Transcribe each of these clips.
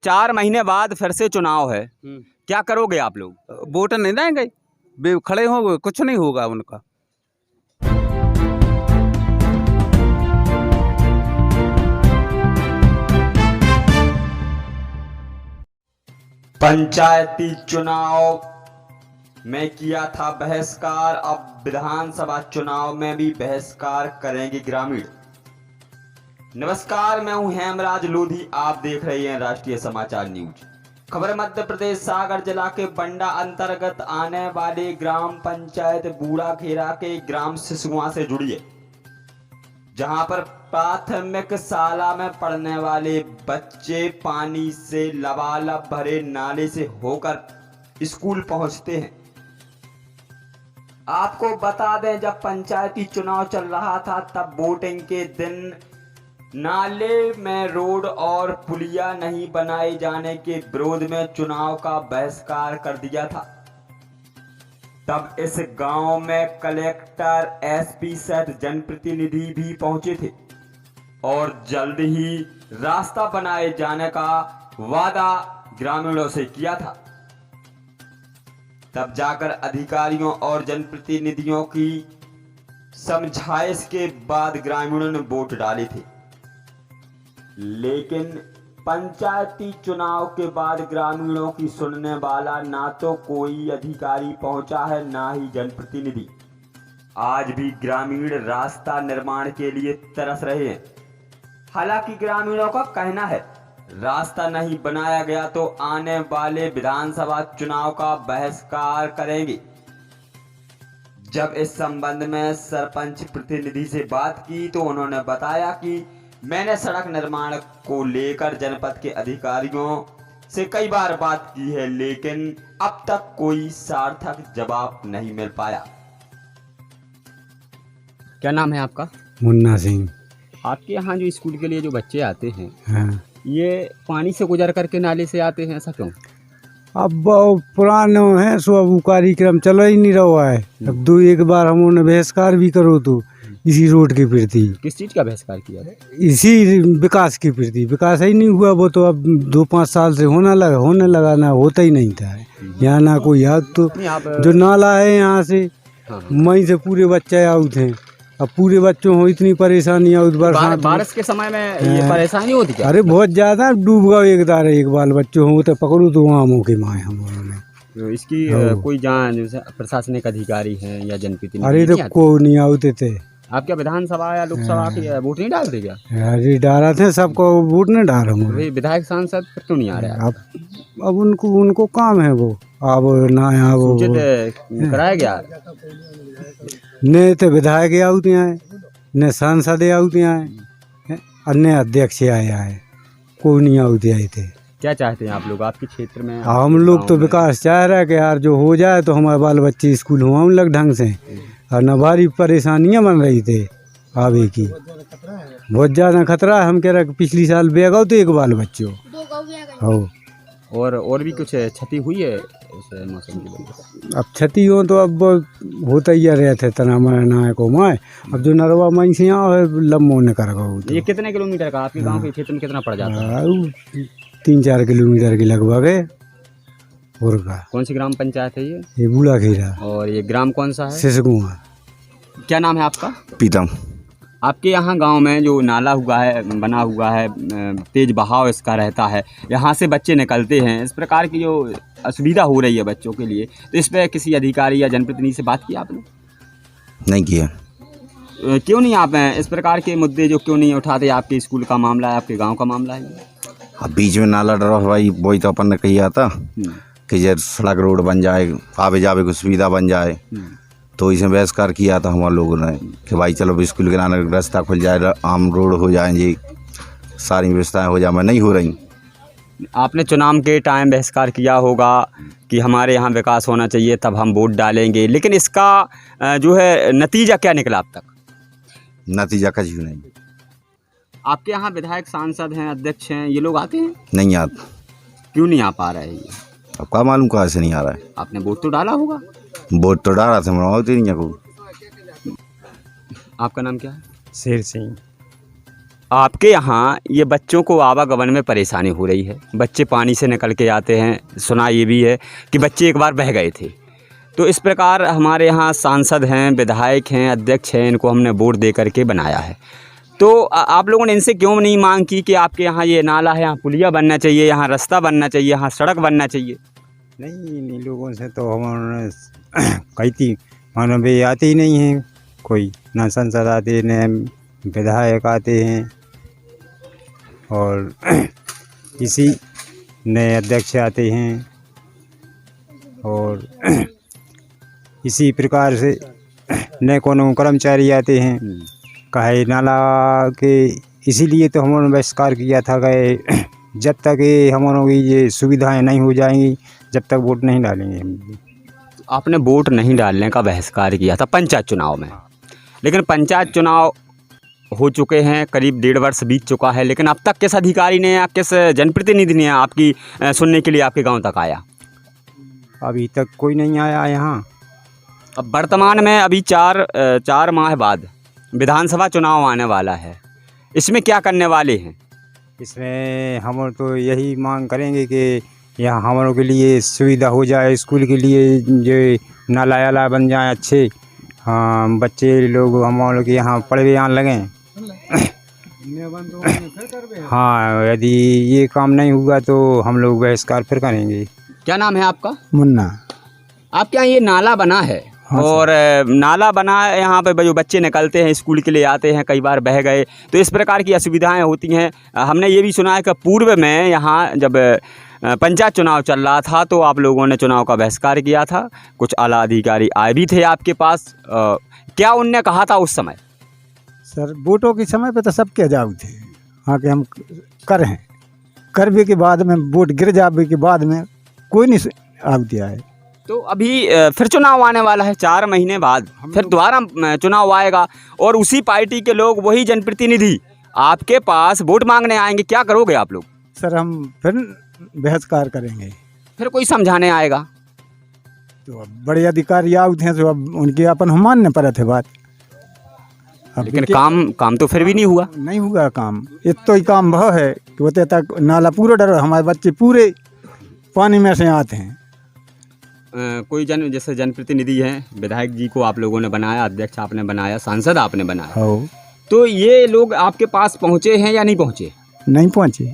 4 महीने बाद फिर से चुनाव है, क्या करोगे आप लोग? वोट नहीं देंगे, वे खड़े होंगे, कुछ नहीं होगा उनका। पंचायती चुनाव में किया था बहिष्कार, अब विधानसभा चुनाव में भी बहिष्कार करेंगे ग्रामीण। नमस्कार, मैं हूं हेमराज लोधी, आप देख रहे हैं राष्ट्रीय समाचार न्यूज। खबर मध्य प्रदेश सागर जिला के बंडा अंतर्गत आने वाले ग्राम पंचायत बूढ़ा खेरा के ग्राम सिसुआ से जुड़ी है, जहां पर प्राथमिक शाला में पढ़ने वाले बच्चे पानी से लबालब भरे नाले से होकर स्कूल पहुंचते हैं। आपको बता दें, जब पंचायती चुनाव चल रहा था तब वोटिंग के दिन नाले में रोड और पुलिया नहीं बनाए जाने के विरोध में चुनाव का बहिष्कार कर दिया था। तब इस गांव में कलेक्टर, एसपी सहित जनप्रतिनिधि भी पहुंचे थे और जल्द ही रास्ता बनाए जाने का वादा ग्रामीणों से किया था। तब जाकर अधिकारियों और जनप्रतिनिधियों की समझाइश के बाद ग्रामीणों ने वोट डाले थे, लेकिन पंचायती चुनाव के बाद ग्रामीणों की सुनने वाला ना तो कोई अधिकारी पहुंचा है, ना ही जनप्रतिनिधि। आज भी ग्रामीण रास्ता निर्माण के लिए तरस रहे हैं। हालांकि ग्रामीणों का कहना है, रास्ता नहीं बनाया गया तो आने वाले विधानसभा चुनाव का बहिष्कार करेंगे। जब इस संबंध में सरपंच प्रतिनिधि से बात की तो उन्होंने बताया कि मैंने सड़क निर्माण को लेकर जनपद के अधिकारियों से कई बार बात की है, लेकिन अब तक कोई सार्थक जवाब नहीं मिल पाया। क्या नाम है आपका? मुन्ना सिंह। आपके यहाँ जो स्कूल के लिए जो बच्चे आते हैं, हाँ। ये पानी से गुजर करके नाले से आते हैं, ऐसा क्यों? अब पुराने हैं, सो अब वो कार्यक्रम चला ही नहीं रहा है। अब एक बार हम उन्हें बहिष्कार भी करो तो इसी रोड के प्रति। किस चीज का बहिष्कार किया? इसी विकास के प्रति। विकास ही नहीं हुआ, वो तो अब 2-5 साल से होने लगा ना, होता ही नहीं था यहाँ ना कोई। याद तो जो नाला है यहाँ से वहीं से पूरे बच्चे आउट हैं। अब पूरे बच्चों को इतनी परेशानी है। बारिश के समय में ये परेशानी होती क्या? अरे बहुत ज्यादा डूब गए एक बार बच्चों हो तो पकड़ू तो वहाँ मुँह के माए हम। तो इसकी कोई जान प्रशासनिक अधिकारी हैं या जनप्रतिनिधि? अरे तो को नहीं आते थे। आप क्या विधानसभा या लोकसभा की वोट नहीं डालते क्या? अरे डाला थे, सबको वोट नहीं डाल रहा। विधायक सांसद क्यों नहीं आ रहे? अब उनको काम है, वो अब ना यहाँ वो कराया गया न तो विधायक आउते हैं, न सांसद आउते हैं, अन्य अध्यक्ष आया है, कोई नहीं आउते आए थे। क्या चाहते हैं आप लोग आपके क्षेत्र में? हम लोग तो विकास चाह रहे हैं कि यार जो हो जाए तो हमारे बाल बच्चे स्कूल हो लग ढंग से, और न भारी परेशानियाँ बन रही थे आवे की। बहुत ज़्यादा खतरा है। हम कह रहे पिछली साल बेगाओ तो एक बाल बच्चों हो। और भी कुछ क्षति हुई है इस मौसम की वजह से? अब क्षति हो तो अब होता ही रहे थे तना मना को माए। अब जो नरवा मई से यहाँ लम्बो ने कर गो। ये कितने किलोमीटर का आपके गांव के क्षेत्र में कितना पड़ जाता है? 3-4 किलोमीटर के लगभग है। और का कौन सी ग्राम पंचायत है ये? बूढ़ा खेरा। और ये ग्राम कौन सा है? सिसगुआ। क्या नाम है आपका? पीतम। आपके यहाँ गांव में जो नाला बना हुआ है, तेज बहाव इसका रहता है, यहाँ से बच्चे निकलते हैं, इस प्रकार की जो असुविधा हो रही है बच्चों के लिए, तो इस पर किसी अधिकारी या जनप्रतिनिधि से बात की आपने? नहीं किया। क्यों नहीं आप इस प्रकार के मुद्दे जो क्यों नहीं उठाते? आपके स्कूल का मामला है, आपके गाँव का मामला है। अब बीच में नाला डरा भाई, वही तो अपन ने कही था कि जब सड़क रोड बन जाए, आवे जावे की सुविधा बन जाए, तो इसे बहिष्कार किया था हमारे लोगों ने कि भाई चलो स्कूल के नाना रास्ता खुल जाए, आम रोड हो जाएंगे, सारी व्यवस्थाएं हो जाए, नहीं हो रही। आपने चुनाव के टाइम बहिष्कार किया होगा कि हमारे यहाँ विकास होना चाहिए, तब हम वोट डालेंगे, लेकिन इसका जो है नतीजा क्या निकला अब तक? नतीजा कुछ भी नहीं। आपके यहाँ विधायक, सांसद हैं, अध्यक्ष हैं, ये लोग आते हैं? नहीं आते। क्यों नहीं आ पा रहे हैं ये? अब क्या मालूम कहाँ से नहीं आ रहा है। आपने वोट तो डाला होगा? वोट तो डाला था, मनाओ नहीं है। आपका नाम क्या है? शेर सिंह। आपके यहाँ ये बच्चों को आवागमन में परेशानी हो रही है, बच्चे पानी से निकल के आते हैं, सुना ये भी है कि बच्चे एक बार बह गए थे। तो इस प्रकार हमारे यहाँ सांसद हैं, विधायक हैं, अध्यक्ष हैं, इनको हमने वोट दे करके बनाया है। तो आप लोगों ने इनसे क्यों नहीं मांग की कि आपके यहाँ ये नाला है, यहाँ पुलिया बनना चाहिए, यहाँ रास्ता बनना चाहिए, यहाँ सड़क बनना चाहिए? नहीं, इन लोगों से तो हमारे कही थी, मानो भी आते ही नहीं हैं, कोई ना सांसद आते न विधायक आते हैं, और इसी नए अध्यक्ष आते हैं, और इसी प्रकार से नए कोनो कर्मचारी आते हैं। कहे नाला के इसीलिए तो हमने बहिष्कार किया था कि जब तक ये हमारों की ये सुविधाएं नहीं हो जाएंगी, जब तक वोट नहीं डालेंगे हम। आपने वोट नहीं डालने का बहिष्कार किया था पंचायत चुनाव में, लेकिन पंचायत चुनाव हो चुके हैं, करीब 1.5 वर्ष बीत चुका है, लेकिन अब तक किस अधिकारी ने या किस जनप्रतिनिधि ने आपकी सुनने के लिए आपके गांव तक आया? अभी तक कोई नहीं आया यहाँ। अब वर्तमान में अभी 4 माह बाद विधानसभा चुनाव आने वाला है, इसमें क्या करने वाले हैं? इसमें हम तो यही मांग करेंगे कि यहाँ हमारों के लिए सुविधा हो जाए, स्कूल के लिए जो नाला वाला बन जाए अच्छे, हाँ बच्चे लोग हमारे के यहाँ पढ़ने आने लगें। हाँ, यदि ये काम नहीं हुआ तो हम लोग बहिष्कार फिर करेंगे। क्या नाम है आपका? मुन्ना। आपके यहाँ ये नाला बना है? हाँ, और नाला बना है, यहाँ पे जो बच्चे निकलते हैं स्कूल के लिए आते हैं, कई बार बह गए, तो इस प्रकार की असुविधाएं होती हैं। हमने ये भी सुना है कि पूर्व में यहाँ जब पंचायत चुनाव चल रहा था तो आप लोगों ने चुनाव का बहिष्कार किया था, कुछ आला अधिकारी आए भी थे आपके पास, क्या उनने कहा था उस समय? सर वोटों के समय पे तो सबके जाऊ थे, हाँ कि हम करें, करने के बाद में वोट गिर जाने के बाद में कोई नहीं आग दिया है। तो अभी फिर चुनाव आने वाला है, 4 महीने बाद फिर दोबारा चुनाव आएगा, और उसी पार्टी के लोग, वही जनप्रतिनिधि आपके पास वोट मांगने आएंगे, क्या करोगे आप लोग? सर हम फिर बहिष्कार करेंगे। फिर कोई समझाने आएगा? तो अब बड़े अधिकारी आउट हैं, तो अब उनके अपन हम मानने पड़े थे बात। अब लेकिन काम तो फिर भी नहीं हुआ। नहीं हुआ काम, इतना ही काम वह है कि होते तक नाला पूरा डर, हमारे बच्चे पूरे पानी में से आते हैं। कोई जैसे जनप्रतिनिधि हैं, विधायक जी को आप लोगों ने बनाया, अध्यक्ष आपने बनाया, सांसद आपने बनाया, हो तो ये लोग आपके पास पहुँचे हैं या नहीं पहुँचे? नहीं पहुँचे।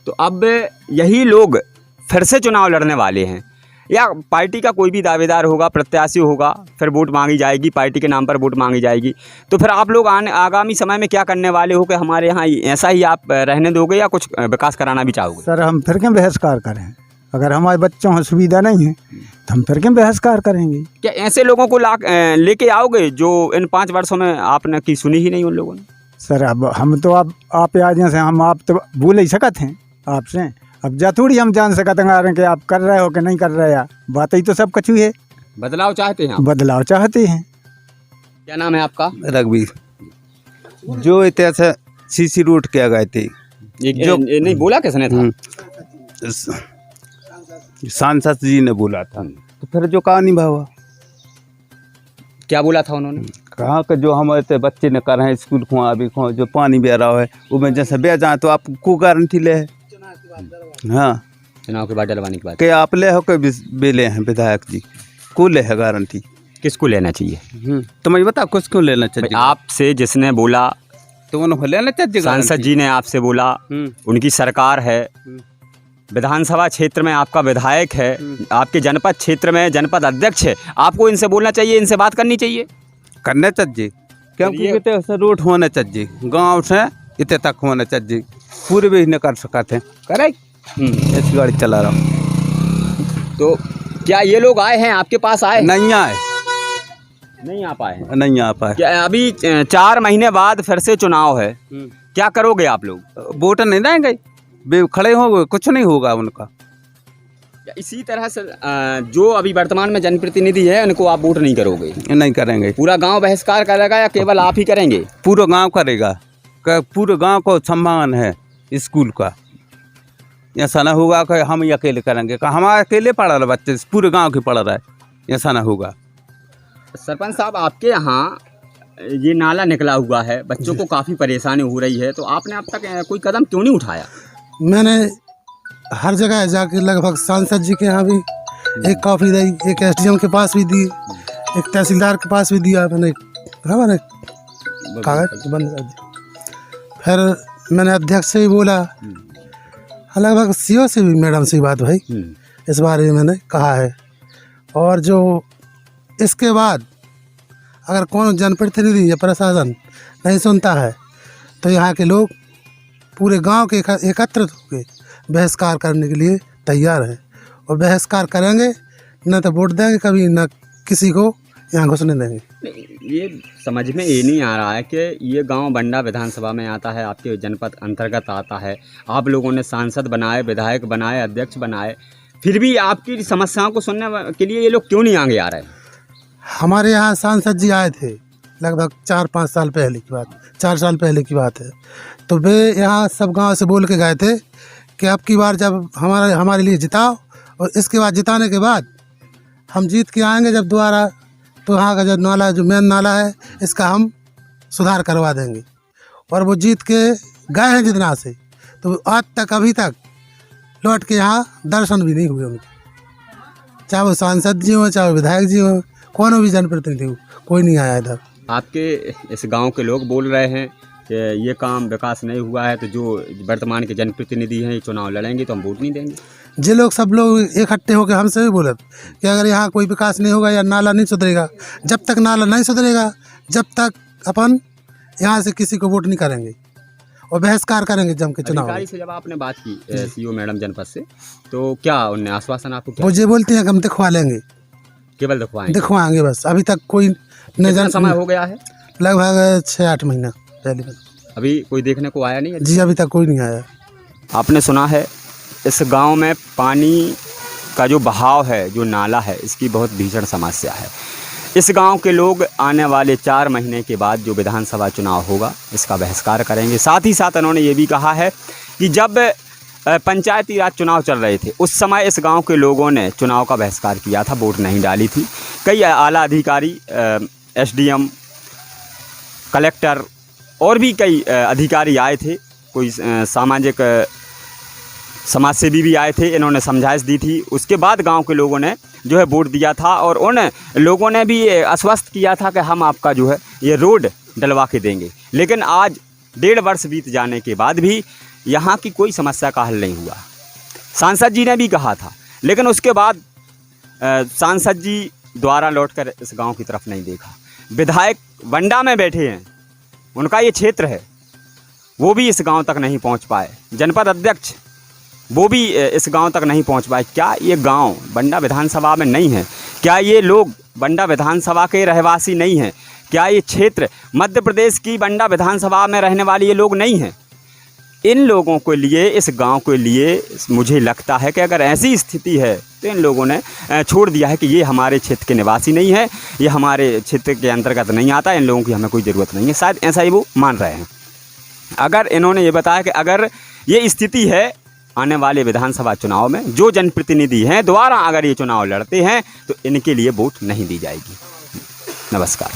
तो अब यही लोग फिर से चुनाव लड़ने वाले हैं, या पार्टी का कोई भी दावेदार होगा, प्रत्याशी होगा, फिर वोट मांगी जाएगी, पार्टी के नाम पर वोट मांगी जाएगी, तो फिर आप लोग आगामी समय में क्या करने वाले हो कि हमारे यहाँ ऐसा ही आप रहने दोगे या कुछ विकास कराना भी चाहोगे? सर हम फिर क्यों बहिष्कार करें? अगर हमारे बच्चों को सुविधा नहीं है तो हम फिर क्यों बहिष्कार करेंगे? क्या ऐसे लोगों को लेके आओगे जो इन 5 वर्षों में आपने की सुनी ही नहीं उन लोगों ने? सर अब हम तो आप आ जाए से हम आप तो बोल ही सकते हैं आपसे, अब जा थोड़ी हम जान सकते हैं कि आप कर रहे हो कि नहीं कर रहे हैं, बात ही तो सब कछु है। बदलाव चाहते हैं आप? बदलाव चाहते हैं। क्या नाम है आपका? रघुवीर। जो इतिहास सीसी रोड क्या गए थे, जो नहीं बोला किसने था? सांसद जी ने बोला था, तो फिर जो कहा नहीं भावा। क्या बोला था उन्होंने? कहा कि जो हमारे बच्चे ने कर रहे हैं स्कूल को अभी जो पानी बह रहा है उसमें जैसे बह जाए तो आपको गारंटी ले है। हाँ, चुनाव के बाद डलवाने के बाद कि आप ले हो के बेले हैं विधायक जी को ले है गारंटी? किसको लेना चाहिए? तो मैं बता कुछ क्यों लेना चाहिए? आपसे जिसने बोला तो उन्होंने लेना चाहिए। सांसद जी ने आपसे बोला, उनकी सरकार है, विधानसभा क्षेत्र में आपका विधायक है, आपके जनपद क्षेत्र में जनपद अध्यक्ष है, आपको इनसे बोलना चाहिए, इनसे बात करनी चाहिए, करना चाहिए, क्योंकि इतने रोड होना चाहिए, गांव से इतने तक होना चाहिए, पूरे भी नहीं कर सकते हैं। करेक्ट, ऐसी गाड़ी चला रहा हूँ। तो क्या ये लोग आए हैं आपके पास? आए नहीं आए, नहीं आ पाए हैं। नहीं आ पाए। क्या अभी 4 महीने बाद फिर से चुनाव है, क्या करोगे आप लोग? वोट नहीं देंगे, वे खड़े होंगे, कुछ नहीं होगा उनका। इसी तरह से जो अभी वर्तमान में जनप्रतिनिधि है उनको आप वोट नहीं करोगे? नहीं करेंगे। पूरा गांव बहिष्कार करेगा या केवल आप ही करेंगे? पूरा गांव करेगा, पूरे गांव को सम्मान है स्कूल का। ऐसा ना होगा कि हम ही अकेले करेंगे, हमारे अकेले पढ़ रहे बच्चे, पूरे गांव के पढ़ रहा है, ऐसा ना होगा। सरपंच साहब, आपके यहाँ ये नाला निकला हुआ है, बच्चों को काफ़ी परेशानी हो रही है, तो आपने अब तक कोई कदम क्यों नहीं उठाया? मैंने हर जगह जाके लगभग सांसद जी के यहाँ भी एक कॉपी दी, एक एसडीएम के पास भी दी, एक तहसीलदार के पास भी दिया मैंने, मैंने कागज बंद कर दिया। फिर मैंने अध्यक्ष से भी बोला, लगभग सीओ से भी मैडम से बात भाई इस बारे में मैंने कहा है। और जो इसके बाद अगर कौन जनप्रतिनिधि या प्रशासन नहीं सुनता है तो यहाँ के लोग पूरे गांव के एकत्रित होकर बहिष्कार करने के लिए तैयार हैं, और बहिष्कार करेंगे, न तो वोट देंगे कभी, न किसी को यहाँ घुसने देंगे। ये समझ में ये नहीं आ रहा है कि ये गांव बंडा विधानसभा में आता है, आपके जनपद अंतर्गत आता है, आप लोगों ने सांसद बनाए, विधायक बनाए, अध्यक्ष बनाए, फिर भी आपकी समस्याओं को सुनने के लिए ये लोग क्यों नहीं आगे आ रहे हैं? हमारे यहाँ सांसद जी आए थे लगभग 4-5 साल पहले की बात, 4 साल पहले की बात है। तो वे यहाँ सब गांव से बोल के गए थे कि अब की बार जब हमारे लिए जिताओ, और इसके बाद जिताने के बाद हम जीत के आएंगे जब दोबारा, तो यहाँ का जो नाला, जो मेन नाला है, इसका हम सुधार करवा देंगे। और वो जीत के गए हैं जितना से, तो आज तक अभी तक लौट के यहाँ दर्शन भी नहीं हुए उनके, चाहे वो सांसद जी हो, चाहे विधायक जी हो, कौन भी जनप्रतिनिधि हो, कोई नहीं आया इधर। आपके इस गांव के लोग बोल रहे हैं कि ये काम विकास नहीं हुआ है, तो जो वर्तमान के जनप्रतिनिधि हैं ये चुनाव लड़ेंगे तो हम वोट नहीं देंगे। जे लोग सब लोग इकट्ठे होकर हमसे भी बोले कि अगर यहाँ कोई विकास नहीं होगा या नाला नहीं सुधरेगा, जब तक नाला नहीं सुधरेगा जब तक अपन यहाँ से किसी को वोट नहीं करेंगे और बहिष्कार करेंगे जम के चुनाव। अधिकारी से जब आपने बात की सीओ मैडम जनपद से, तो क्या उन्होंने आश्वासन आपको क्या? वो ये बोलते हैं कि हम दिखवा लेंगे, केवल दिखवाएंगे बस। अभी तक कोई कितना समय हो गया है? लगभग 6-8 महीना पहले। अभी कोई देखने को आया नहीं है? जी अभी तक कोई नहीं आया। आपने सुना है इस गांव में पानी का जो बहाव है, जो नाला है, इसकी बहुत भीषण समस्या है। इस गांव के लोग आने वाले 4 महीने के बाद जो विधानसभा चुनाव होगा इसका बहिष्कार करेंगे। साथ ही साथ उन्होंने ये भी कहा है कि जब पंचायती राज चुनाव चल रहे थे उस समय इस गांव के लोगों ने चुनाव का बहिष्कार किया था, वोट नहीं डाली थी। कई आला अधिकारी, एसडीएम, कलेक्टर और भी कई अधिकारी आए थे, कोई सामाजिक समाजसेवी भी आए थे, इन्होंने समझाइश दी थी। उसके बाद गांव के लोगों ने जो है वोट दिया था, और उन लोगों ने भी आश्वस्त किया था कि हम आपका जो है ये रोड डलवा के देंगे। लेकिन आज 1.5 वर्ष बीत जाने के बाद भी यहाँ की कोई समस्या का हल नहीं हुआ। सांसद जी ने भी कहा था, लेकिन उसके बाद सांसद जी द्वारा लौटकर इस गांव की तरफ नहीं देखा। विधायक बंडा में बैठे हैं, उनका ये क्षेत्र है, वो भी इस गांव तक नहीं पहुंच पाए। जनपद अध्यक्ष वो भी इस गांव तक नहीं पहुंच पाए। क्या ये गांव बंडा विधानसभा में नहीं है? क्या ये लोग बंडा विधानसभा के रहवासी नहीं हैं? क्या ये क्षेत्र मध्य प्रदेश की बंडा विधानसभा में रहने वाले ये लोग नहीं हैं? इन लोगों के लिए, इस गांव के लिए मुझे लगता है कि अगर ऐसी स्थिति है तो इन लोगों ने छोड़ दिया है कि ये हमारे क्षेत्र के निवासी नहीं है, ये हमारे क्षेत्र के अंतर्गत नहीं आता, इन लोगों की हमें कोई ज़रूरत नहीं है। शायद ऐसा ही वो मान रहे हैं। अगर इन्होंने ये बताया कि अगर ये स्थिति है आने वाले विधानसभा चुनाव में जो जनप्रतिनिधि हैं दोबारा अगर ये चुनाव लड़ते हैं तो इनके लिए वोट नहीं दी जाएगी। नमस्कार।